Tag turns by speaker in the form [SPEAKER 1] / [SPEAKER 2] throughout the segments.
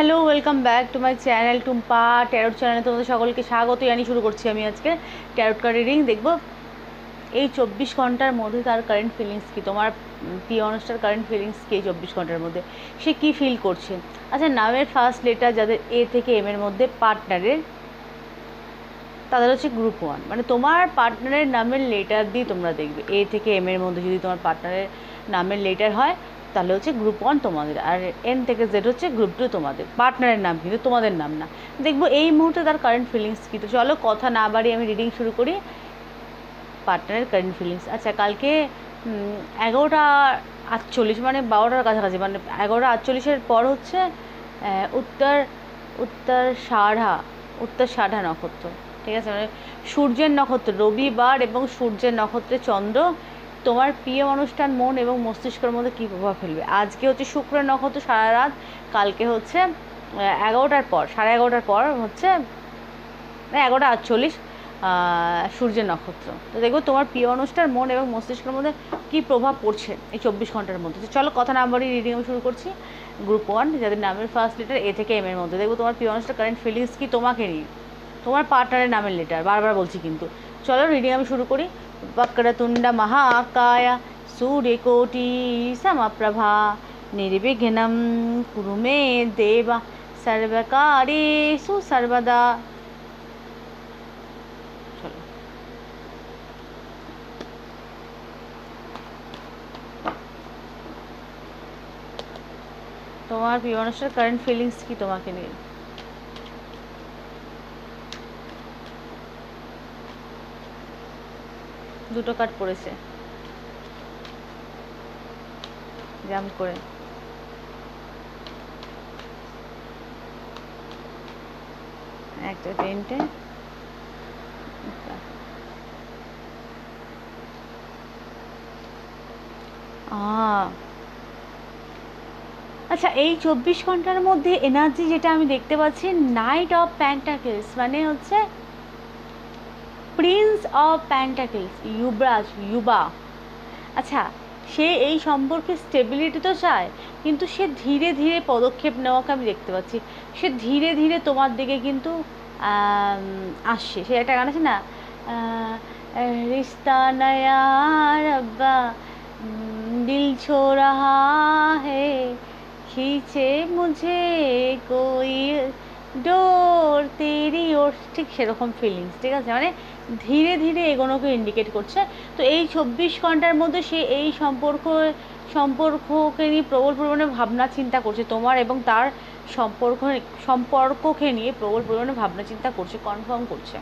[SPEAKER 1] Hello, welcome back to my channel Tumpa tarot চ্যানেলে তোমাদের সকলকে স্বাগত জানিয়ে শুরু করছি আমি আজকে ট্যারোট কার্ড রিডিং। দেখবো এই 24 ঘন্টার মধ্যে তার কারেন্ট ফিলিংস কী, তোমার প্রিয় মানুষটার কারেন্ট ফিলিংস কী এই 24 ঘন্টার মধ্যে, সে কী ফিল করছে। আচ্ছা, নামের ফার্স্ট লেটার যাদের এ থেকে এম এর মধ্যে পার্টনারের, তাদের হচ্ছে গ্রুপ 1, মানে তোমার পার্টনারের নামের লেটার দিয়ে তোমরা দেখবে এ থেকে এম এর মধ্যে যদি তোমার পার্টনারের নামের লেটার হয় তাহলে হচ্ছে গ্রুপ 1 তোমাদের, আর এন থেকে জেড হচ্ছে গ্রুপ 2 তোমাদের। পার্টনারের নাম কিন্তু তোমাদের নাম না। দেখবো এই মুহূর্তে তার কারেন্ট ফিলিংস কী। তো চলো কথা না বাড়িয়ে আমি রিডিং শুরু করি। পার্টনারের কারেন্ট ফিলিংস। আচ্ছা, কালকে 11:48 মানে 12টার কাছাকাছি, মানে 11:48 পর হচ্ছে উত্তর উত্তর ষাঢ়া নক্ষত্র, ঠিক আছে, মানে সূর্যের নক্ষত্র রবিবার এবং সূর্যের নক্ষত্রে চন্দ্র তোমার প্রিয় অনুষ্ঠান মন এবং মস্তিষ্কের মধ্যে কী প্রভাব ফেলবে। আজকে হচ্ছে শুক্রের নক্ষত্র সারা রাত, কালকে হচ্ছে 11টার পর 11:30 পর হচ্ছে 11:48 সূর্যের নক্ষত্র। তো দেখবো তোমার প্রিয় অনুষ্ঠান মন এবং মস্তিষ্কের মধ্যে কী প্রভাব পড়ছে এই 24 ঘন্টার মধ্যে। তো চলো কথা না বাড়িয়ে রিডিং আমি শুরু করছি। গ্রুপ 1 যাদের নামের ফার্স্ট লেটার এ থেকে এম এর মধ্যে, দেখবো তোমার প্রিয় অনুষ্ঠান কারেন্ট ফিলিংস কী তোমাকে নিয়ে, তোমার পার্টনারের নামের লেটার, বারবার বলছি কিন্তু। চলো রিডিং আমি শুরু করি। বক্রতুণ্ড মহাকায় সূর্যকোটি সমপ্রভা নির্বিঘ্নম কুরু মে দেবা সর্বকার্যেষু সর্বদা। চলো, তোমার প্রিয় মানুষের কারেন্ট ফিলিংস কি তোমাকে নিয়ে। দুটো কার্ড পড়েছে জাম্প করে। একটা তিনটে, আচ্ছা, এই 24 ঘন্টার মধ্যে এনার্জি যেটা আমি দেখতে পাচ্ছি, নাইট অফ প্যান্টাকেলস, মানে হচ্ছে প্রিন্স অফ প্যান্টাকেলস, ইউবা। আচ্ছা, সে এই সম্পর্কে স্টেবিলিটি তো চায়, কিন্তু সে ধীরে ধীরে পদক্ষেপ নেওয়াকে আমি দেখতে পাচ্ছি। সে ধীরে ধীরে তোমার দিকে কিন্তু আসছে। সে একটা গান আছে না, রিস্তা নয়া রব্বা দিল ছো রাহা হে खींचे मुझे कोई ডোর তেরি ওর, ঠিক সেরকম ফিলিংস, ঠিক আছে, মানে ধীরে ধীরে এগোনোকে ইন্ডিকেট করছে। তো এই 24 ঘন্টার মধ্যে সে এই সম্পর্ককে নিয়ে প্রবল পরিমাণে ভাবনা চিন্তা করছে, তোমার এবং তার সম্পর্ককে নিয়ে প্রবল পরিমাণে ভাবনা চিন্তা করছে, কনফার্ম করছে।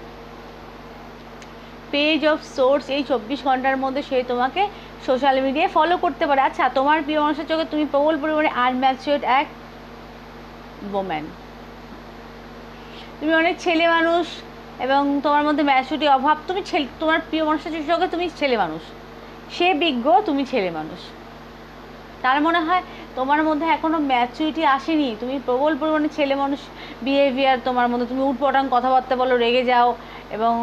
[SPEAKER 1] পেজ অফ সোর্স, এই 24 ঘন্টার মধ্যে সে তোমাকে সোশ্যাল মিডিয়ায় ফলো করতে পারে। আচ্ছা, তোমার প্রিয় মানুষের চোখে তুমি প্রবল পরিমাণে আনম্যাচিওর্ড এক ওম্যান, তুমি অনেক ছেলে মানুষ এবং তোমার মধ্যে ম্যাচুরিটি অভাব। তুমি তোমার প্রিয় মানুষের চোখে তুমি ছেলে মানুষ, সে বিজ্ঞ, তুমি ছেলে মানুষ। তার মনে হয় তোমার মধ্যে এখনও ম্যাচুরিটি আসেনি, তুমি প্রবল পরিমাণে ছেলে মানুষ বিহেভিয়ার তোমার মধ্যে, তুমি উটপটাং কথাবার্তা বলো, রেগে যাও, এবং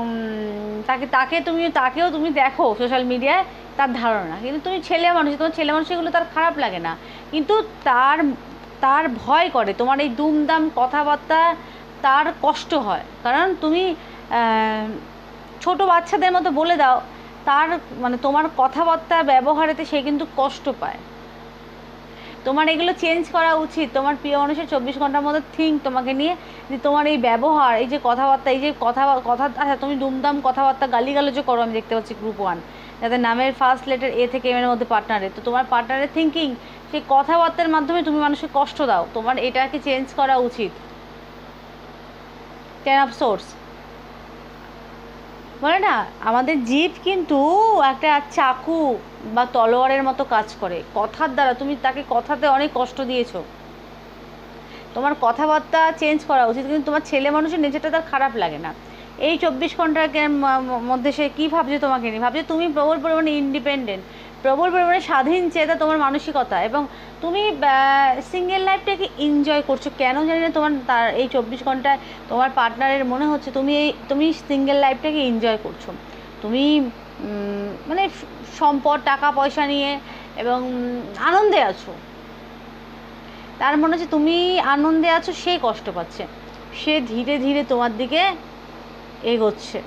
[SPEAKER 1] তাকেও তুমি দেখো সোশ্যাল মিডিয়ায়, তার ধারণা কিন্তু তুমি ছেলে মানুষ, তোমার ছেলে মানুষ এগুলো তার খারাপ লাগে না, কিন্তু তার ভয় করে তোমার এই দুমদাম কথাবার্তা, তার কষ্ট হয়, কারণ তুমি ছোট বাচ্চাদের মতো বলে দাও, তার মানে তোমার কথাবার্তা ব্যবহারেতে সে কিন্তু কষ্ট পায়। তোমার এগুলো চেঞ্জ করা উচিত। তোমার প্রিয় মানুষের 24 ঘন্টার মধ্যে থিঙ্ক তোমাকে নিয়ে, যে তোমার এই ব্যবহার, এই যে কথাবার্তা, এই যে কথা, আচ্ছা তুমি দুমদাম কথাবার্তা গালিগালাজও করো, আমি দেখতে পাচ্ছি গ্রুপ 1 যাদের নামের ফার্স্ট লেটার এ থেকে এম এর মধ্যে পার্টনারে। তো তোমার পার্টনারের থিঙ্কিং, সেই কথাবার্তার মাধ্যমে তুমি মানুষকে কষ্ট দাও, তোমার এটাকে চেঞ্জ করা উচিত। 10 অফ সোর্স বলে না, আমাদের জিভ কিন্তু একটা চাকু বা তলোয়ারের মতো কাজ করে কথার দ্বারা। তুমি তাকে কথাতে অনেক কষ্ট দিয়েছো, তোমার কথাবার্তা চেঞ্জ করা উচিত, কিন্তু তোমার ছেলে মানুষের নেচারটা তার খারাপ লাগে না। এই 24 ঘন্টার মধ্যে সে কী ভাবছে তোমাকে নিয়ে, ভাবছে তুমি প্রবল পরিমাণে ইন্ডিপেন্ডেন্ট, প্রবল পরিমাণে স্বাধীন চেতা তোমার মানসিকতা, এবং তুমি সিঙ্গেল লাইফটাকে এনজয় করছো। কেন জানি না তোমার তার এই 24 ঘন্টায় তোমার পার্টনারের মনে হচ্ছে তুমি সিঙ্গেল লাইফটাকে এনজয় করছো। তুমি মানে সম্পদ টাকা পয়সা নিয়ে এবং আনন্দে আছো। তার মনে হচ্ছে তুমি আনন্দে আছো, সে কষ্ট পাচ্ছে, সে ধীরে ধীরে তোমার দিকে এগোচ্ছে।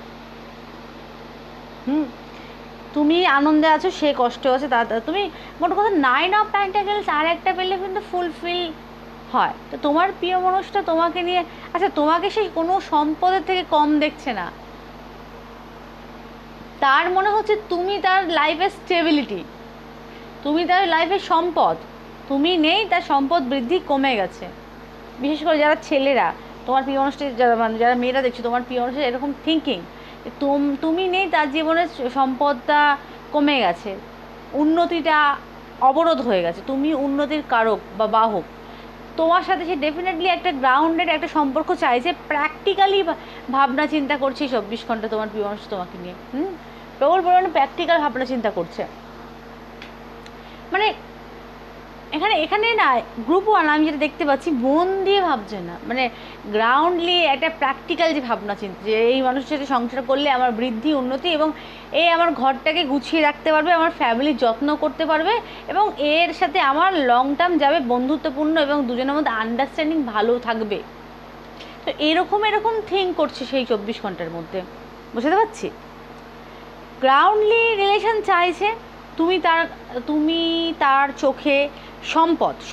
[SPEAKER 1] তুমি আনন্দে আছো, সে কষ্ট আছে, তুমি মোট কথা 9 অফ পেন্টাকেলস আর একটা পেলে কিন্তু ফুলফিল হয়। তো তোমার প্রিয় মানুষটা তোমাকে নিয়ে, আচ্ছা তোমাকে সে কোনো সম্পদের থেকে কম দেখছে না, তার মনে হচ্ছে তুমি তার লাইফের স্টেবিলিটি, তুমি তার লাইফের সম্পদ, তুমি নেই তার সম্পদ বৃদ্ধি কমে গেছে। বিশেষ করে যারা ছেলেরা তোমার প্রিয় মানুষটি, যারা মেয়েরা দেখছো তোমার প্রিয় মানুষের এরকম থিঙ্কিং, তুমি নেই তার জীবনের সম্পদটা কমে গেছে, উন্নতিটা অবরোধ হয়ে গেছে, তুমি উন্নতির কারক বা বাহক। তোমার সাথে সে ডেফিনেটলি একটা গ্রাউন্ডেড একটা সম্পর্ক চাইছে, প্র্যাকটিক্যালি ভাবনা চিন্তা করছে 24 ঘন্টা তোমার প্রিয় মানুষ তোমাকে নিয়ে। প্রবল পরিমাণে প্র্যাকটিক্যাল ভাবনা চিন্তা করছে। মানে এখানে এখানে না গ্রুপ 1 আমি যেটা দেখতে পাচ্ছি, মন দিয়ে ভাবছে না, মানে গ্রাউন্ডলি একটা প্র্যাকটিক্যাল যে ভাবনা চিন্তা, যে এই মানুষের সাথে সংসার করলে আমার বৃদ্ধি উন্নতি, এবং এই আমার ঘরটাকে গুছিয়ে রাখতে পারবে, আমার ফ্যামিলির যত্ন করতে পারবে, এবং এর সাথে আমার লং টার্ম যাবে, বন্ধুত্বপূর্ণ, এবং দুজনের মধ্যে আন্ডারস্ট্যান্ডিং ভালো থাকবে। তো এরকম থিঙ্ক করছে সেই 24 ঘন্টার মধ্যে, বুঝতে পারছি। গ্রাউন্ডলি রিলেশন চাইছে, তুমি তার চোখে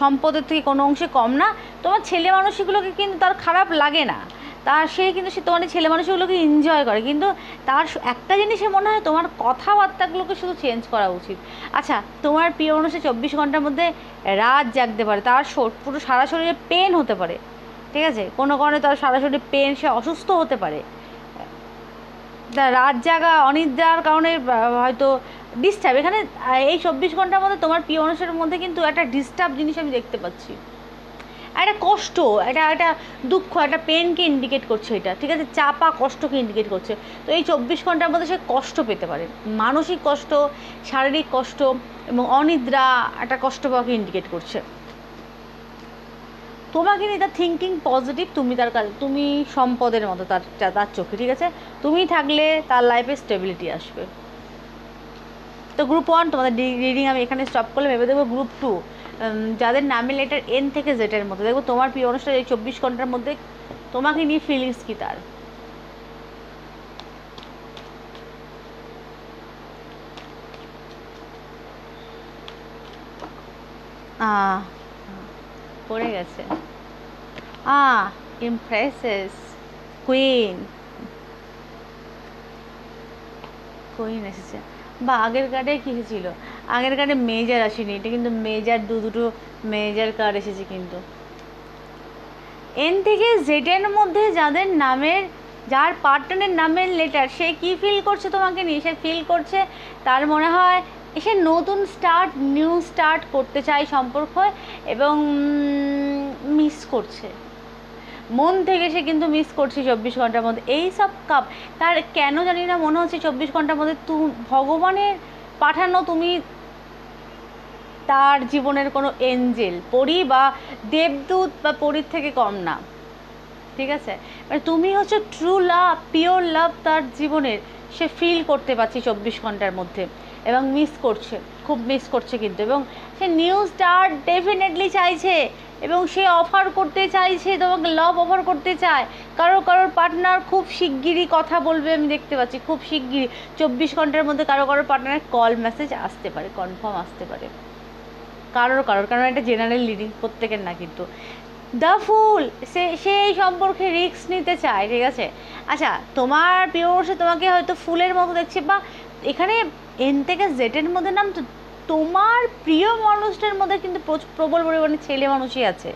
[SPEAKER 1] সম্পদের থেকে কোনো অংশে কম না। তোমার ছেলে মানুষগুলোকে কিন্তু তার খারাপ লাগে না, সে তোমার ছেলে মানুষগুলোকে এনজয় করে, কিন্তু তার একটা জিনিসে মনে হয় তোমার কথাবার্তাগুলোকে শুধু চেঞ্জ করা উচিত। আচ্ছা তোমার প্রিয় মানুষের 24 ঘন্টার মধ্যে রাত জাগতে পারে, তার পুরো সারা শরীরে পেন হতে পারে, ঠিক আছে, কোনো কারণে তার সারা শরীরে পেন, সে অসুস্থ হতে পারে, রাত জাগা অনিদ্রার কারণে হয়তো ডিস্টার্ব। এখানে এই 24 ঘন্টার মধ্যে তোমার প্রিয় মানুষের মধ্যে কিন্তু একটা ডিস্টার্ব জিনিস আমি দেখতে পাচ্ছি, একটা কষ্ট, একটা দুঃখ, একটা পেনকে ইন্ডিকেট করছে এটা, ঠিক আছে, চাপা কষ্টকে ইন্ডিকেট করছে। তো এই 24 ঘন্টার মধ্যে সে কষ্ট পেতে পারে, মানসিক কষ্ট, শারীরিক কষ্ট এবং অনিদ্রা একটা কষ্ট পাওয়াকে ইন্ডিকেট করছে। তোমাকে নিয়ে তার থিঙ্কিং পজিটিভ, তুমি সম্পদের মতো তার চোখে, ঠিক আছে, তুমি থাকলে তার লাইফে স্টেবিলিটি আসবে। তো গ্রুপ 1 তোমাদের রিডিং আমি এখানে স্টপ করলাম। এবার দেখবো গ্রুপ 2, যাদের নামের লেটার এন থেকে জেটের মধ্যে। দেখবো তোমার প্রিয় অনুষ্ঠান এই 24 ঘন্টার মধ্যে তোমাকে নিয়ে ফিলিংস কি তার। পড়ে গেছে ইমপ্রেসেস, কুইন এসেছে, বা আগের কার্ডে কী ছিল, আগের কার্ডে মেজর আসেনি, এটা কিন্তু মেজর, দুটো মেজর কার্ড এসেছে। কিন্তু এন থেকে জেডের মধ্যে যার পার্টনারের নামের লেটার, সে কি ফিল করছে তোমাকে নিয়ে, সে ফিল করছে তার মনে হয় সে নতুন নিউ স্টার্ট করতে চায় সম্পর্ক, এবং মিস করছে মন থেকে, সে কিন্তু মিস করছে 24 ঘন্টার মধ্যে। এই সব কাপ তার কেন জানি না মনে হচ্ছে 24 ঘন্টার মধ্যে ভগবানের পাঠানো তুমি তার জীবনের কোনো এঞ্জেল, পরী বা দেবদূত বা পরীর থেকে কম না, ঠিক আছে, মানে তুমি হচ্ছে ট্রু লাভ, পিওর লাভ তার জীবনের, সে ফিল করতে পারছি 24 ঘন্টার মধ্যে, এবং মিস করছে, খুব মিস করছে কিন্তু, এবং সে নিউ স্টার্ট ডেফিনেটলি চাইছে, এবং সে অফার করতে চাইছে, তোমাকে লাভ অফার করতে চায়। কারোর পার্টনার খুব শিগগিরই কথা বলবে, আমি দেখতে পাচ্ছি, খুব শিগগিরই 24 ঘন্টার মধ্যে কারোর পার্টনারের কল মেসেজ আসতে পারে, কনফার্ম আসতে পারে কারণ এটা জেনারেল লিডিং, প্রত্যেকের না কিন্তু। দ্য ফুল, সেই সম্পর্কে রিস্ক নিতে চায়, ঠিক আছে। আচ্ছা তোমার প্রিয় মানুষ তোমাকে হয়তো ফুলের মতো দেখছে, বা এখানে এন থেকে জেটের মধ্যে নাম, তো তোমার প্রিয় মানুষটার মধ্যে কিন্তু প্রবল পরিমাণে ছেলে মানুষই আছে,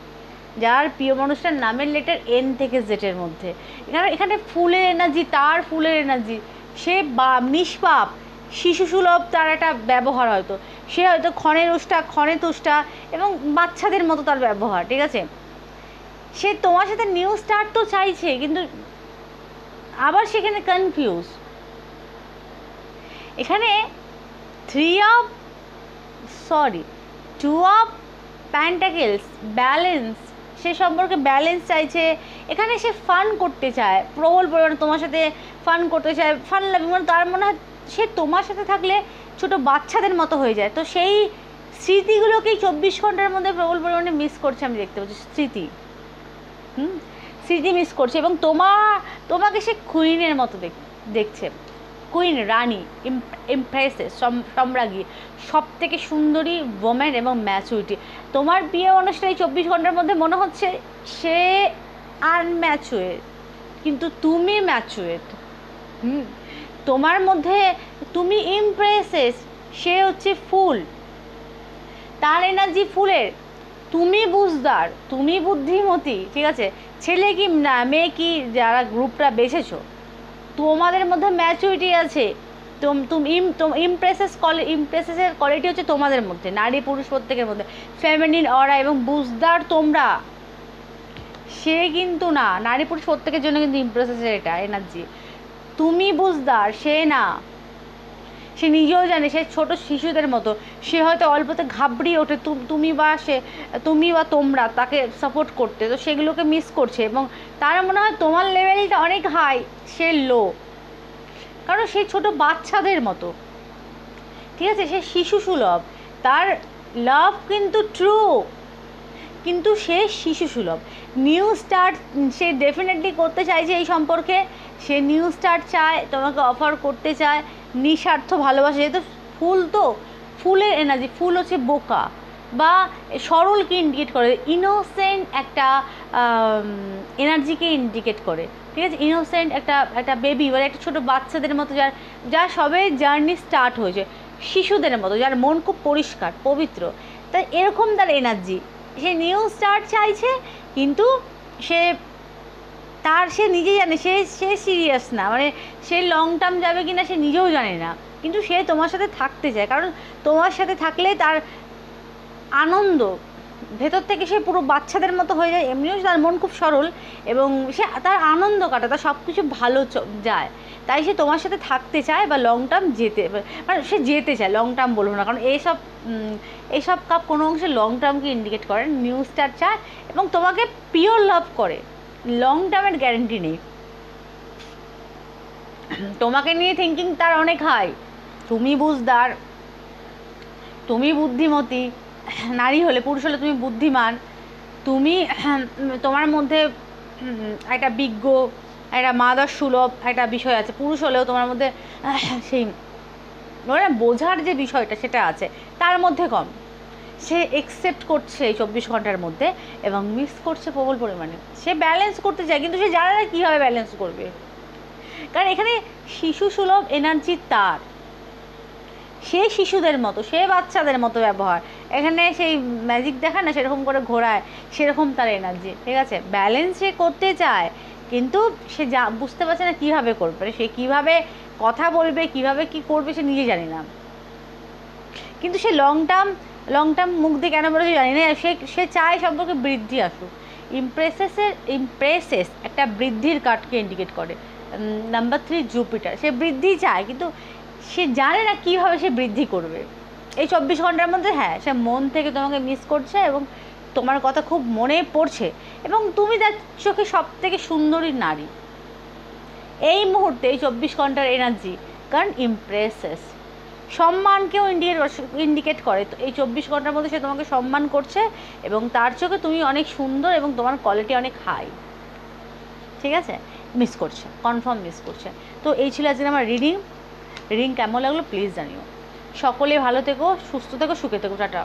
[SPEAKER 1] যার প্রিয় মানুষটার নামের লেটার এন থেকে জেটের মধ্যে। এখানে ফুলের এনার্জি, তার ফুলের এনার্জি, সে নিষ্পাপ শিশুসুলভ তার একটা ব্যবহার, হয়তো সে হয়তো ক্ষণে তুষ্টা এবং বাচ্চাদের মতো তার ব্যবহার, ঠিক আছে। সে তোমার সাথে নিউ স্টার্ট তো চাইছে, কিন্তু আবার সেখানে কনফিউজ। এখানে 2 অফ পেন্টাকেলস, ব্যালেন্স, সে সম্পর্কে ব্যালেন্স চাইছে। এখানে সে ফান করতে চায়, প্রবল পরিমাণে তোমার সাথে ফান করতে চায়, ফান লাভিং, মানে তার মনে হয় সে তোমার সাথে থাকলে ছোট বাচ্চাদের মতো হয়ে যায়। তো সেই স্মৃতিগুলোকেই 24 ঘন্টার মধ্যে প্রবল পরিমাণে মিস করছে, আমি দেখতে পাচ্ছি স্মৃতি। স্মৃতি মিস করছে, এবং তোমাকে সে কুইনের মতো দেখছে, কুইন, রানী, ইমপ্রেসেস, সম্রাজ্ঞী, সব থেকে সুন্দরী ওমেন এবং ম্যাচুরিটি। তোমার প্রিয় মানুষটা এই 24 ঘন্টার মধ্যে মনে হচ্ছে সে আনম্যাচুয়েড, কিন্তু তুমি ম্যাচুয়েড। তোমার মধ্যে তুমি ইমপ্রেসেস, সে হচ্ছে ফুল, তার এনার্জি ফুলের, তুমি বুঝদার, তুমি বুদ্ধিমতী, ঠিক আছে। ছেলে কি না মেয়ে কি, যারা গ্রুপটা বেছেছো, তোমাদের মধ্যে ম্যাচুরিটি আছে। ইমপ্রেসেসের কোয়ালিটি হচ্ছে তোমাদের মধ্যে, নারী পুরুষ প্রত্যেকের মধ্যে ফেমিনিন অরা এবং বুঝদার তোমরা। সে কিন্তু না, নারী পুরুষ প্রত্যেকের জন্য কিন্তু ইমপ্রেসেসের এটা এনার্জি। তুমি বুঝদার, সে না। সে নিজেও জানে সে ছোট শিশুদের মতো, সে হয়তো অল্পতে ঘাবড়িয়ে ওঠে তুমি বা তোমরা তাকে সাপোর্ট করতে, তো সেগুলোকে মিস করছে, এবং তার মনে হয় তোমার লেভেলটা অনেক হাই, সে লো, কারণ সে ছোট বাচ্চাদের মতো, ঠিক আছে। সে শিশু সুলভ, তার লাভ কিন্তু ট্রু, কিন্তু সে শিশু সুলভ। নিউ স্টার্ট সে ডেফিনেটলি করতে চাইছে এই সম্পর্কে, সে নিউ স্টার্ট চায়, তোমাকে অফার করতে চায় নিঃস্বার্থ ভালোবাসা। যেহেতু ফুল, তো ফুলের এনার্জি, ফুল হচ্ছে বোকা বা সরলকে ইন্ডিকেট করে, ইনোসেন্ট একটা এনার্জিকে ইন্ডিকেট করে, ঠিক আছে। ইনোসেন্ট একটা বেবি মানে একটা ছোটো বাচ্চাদের মতো, যার সবে জার্নি স্টার্ট হয়েছে, শিশুদের মতো, যার মন খুব পরিষ্কার পবিত্র, তাই এরকম তার এনার্জি। সে নিউ স্টার্ট চাইছে, কিন্তু সে নিজে জানে সে সিরিয়াস না, মানে সে লং টার্ম যাবে কি না সে নিজেও জানে না, কিন্তু সে তোমার সাথে থাকতে চায়, কারণ তোমার সাথে থাকলে তার আনন্দ ভেতর থেকে, সে পুরো বাচ্চাদের মতো হয়ে যায়। এমনিও তার মন খুব সরল, এবং সে তার আনন্দ কাটায়, তার সব কিছু ভালো যায়, তাই সে তোমার সাথে থাকতে চায় বা লং টার্ম মানে সে যেতে চায়। লং টার্ম বলবো না, কারণ এইসব কাপ কোনো অংশে লং টার্মকে ইন্ডিকেট করে, নিউ স্টার চায় এবং তোমাকে পিওর লাভ করে, লং টার্মের গ্যারেন্টি নেই। তোমাকে নিয়ে থিঙ্কিং তার অনেক হাই, তুমি বুঝদার, তুমি বুদ্ধিমতী, নারী হলে, পুরুষ হলে তুমি বুদ্ধিমান, তোমার মধ্যে একটা বিজ্ঞ, একটা মাদার সুলভ একটা বিষয় আছে। পুরুষ হলেও তোমার মধ্যে সেই বোঝার যে বিষয়টা সেটা আছে, তার মধ্যে কম। সে একসেপ্ট করছে এই 24 ঘন্টার মধ্যে, এবং মিস করছে প্রবল পরিমাণে। সে ব্যালেন্স করতে চায়, কিন্তু সে জানে না কীভাবে ব্যালেন্স করবে, কারণ এখানে শিশু সুলভ এনার্জি তার, সে শিশুদের মতো, সে বাচ্চাদের মতো ব্যবহার, এখানে সেই ম্যাজিক দেখায় না সেরকম করে ঘোরায়, সেরকম তার এনার্জি, ঠিক আছে। ব্যালেন্স সে করতে চায়, কিন্তু সে বুঝতে পারছে না কীভাবে করবে, সে কীভাবে কথা বলবে, কীভাবে কি করবে সে নিজে জানি না, কিন্তু সে লং টার্ম মুখ দিয়ে কেন বলেছে জানি না, সে চায় সম্পর্কে বৃদ্ধি আসুক। ইমপ্রেসেস একটা বৃদ্ধির কার্ডকে ইন্ডিকেট করে। নাম্বার 3 জুপিটার, সে বৃদ্ধি চায়, কিন্তু সে জানে না কীভাবে সে বৃদ্ধি করবে এই 24 ঘন্টার মধ্যে। হ্যাঁ, সে মন থেকে তোমাকে মিস করছে, এবং তোমার কথা খুব মনে পড়ছে, এবং তুমি তার চোখে সব থেকে সুন্দরী নারী এই মুহূর্তে, এই 24 ঘন্টার এনার্জি। কারণ ইমপ্রেসেস সম্মানকেও ইন্ডিকেট করে, তো এই 24 ঘন্টার মধ্যে সে তোমাকে সম্মান করছে, এবং তার চোখে তুমি অনেক সুন্দর এবং তোমার কোয়ালিটি অনেক হাই, ঠিক আছে। মিস করছে, কনফার্ম মিস করছে। তো এই ছিল আজকে আমার রিডিং কেমন লাগলো প্লিজ জানিও। সকলে ভালো থেকো, সুস্থ থেকো, সুখে থেকো, টাটা।